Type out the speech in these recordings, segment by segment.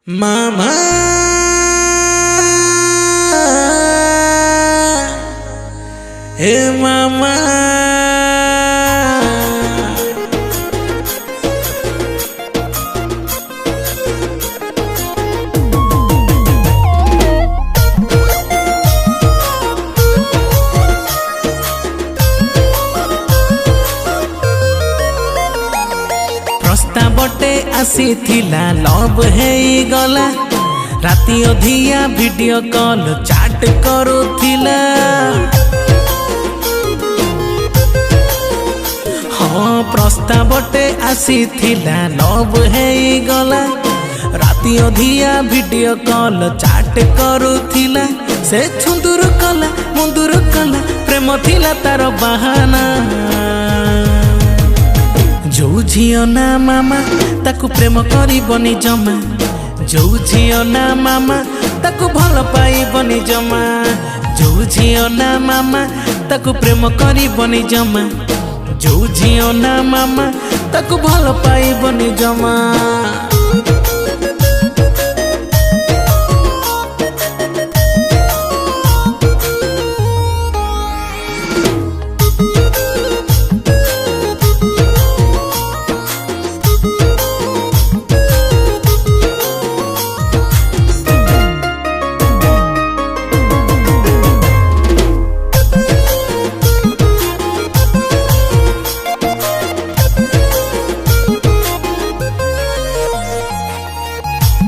मामा हे मामा प्रस्तावटे आसी थिला लव है गला राती अधिया वीडियो कॉल चाट करुथिला हाँ प्रस्तावटे आसी थिला लव है गला राती अधिया वीडियो कॉल चाट करुथिला से छुंदुर कला मुंदुर कला प्रेम थिला तार बहाना जो झियो ना मामा ताकू प्रेम करिबनी जमा जो झियो ना मामा ताकू भल पाइबनी जमा जो झियो ना मामा ताकू प्रेम करिबनी जमा जो झियो ना मामा ताकू भल पाइबनी जमा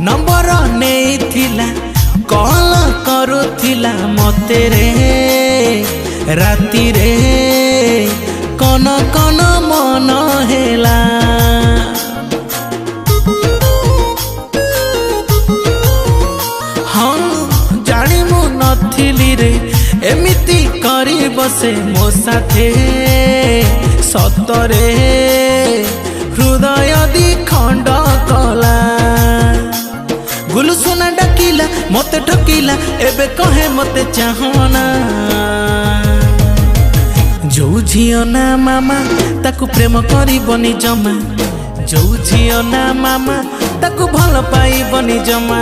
नंबर नहीं थिला कॉल करुथिला मते रे राती रे कौन कौन मन हेला हाँ जानी मु नथिली रे एमिति करी बसे मो साथे सतरे हृदय दी खंड कला गुलु सोना डकिला मते ठकिला एबे कहे मते चाहना जो झियो ना मामा ताकू प्रेम करिबनी जमा जो झियो ना मामा ताकू भल पाइबनी जमा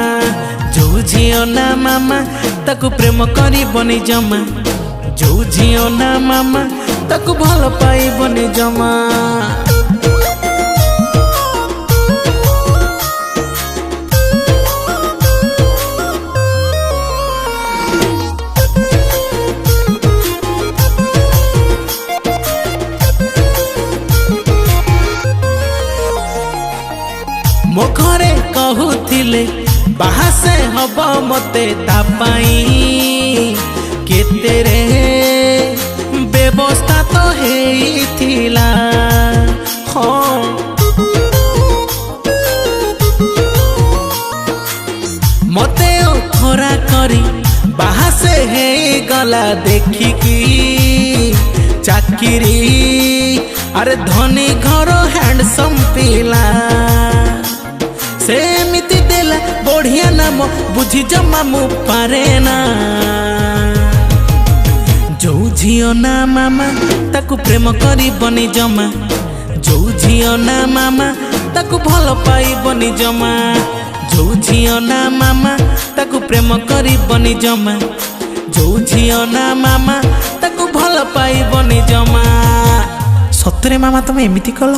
जो झियो ना मामा ताकू प्रेम करिबनी जमा जो झियो ना मामा ताकू भल पाइबनी जमा मो घरे कहूथिले बाहा से हब मते तापाई केते रे व्यवस्था तो हेइथिला हाँ मते खरा करी बाहा से हे गला देखिकी चाकिरी अरे धनी घर हैंडसम पिला सेमिति देला बढ़िया नाम बुझी जमा मु पारे ना जो झियो ना मामा ताकू प्रेम करिबनी जमा जो झियो ना मामा ताकू भल पाइबनी जमा जो झियो ना मामा ताकू प्रेम करिबनी जमा जो झियो ना मामा ताकू भल पाइबनी जमा सतरे मामा तुम एमिति कल।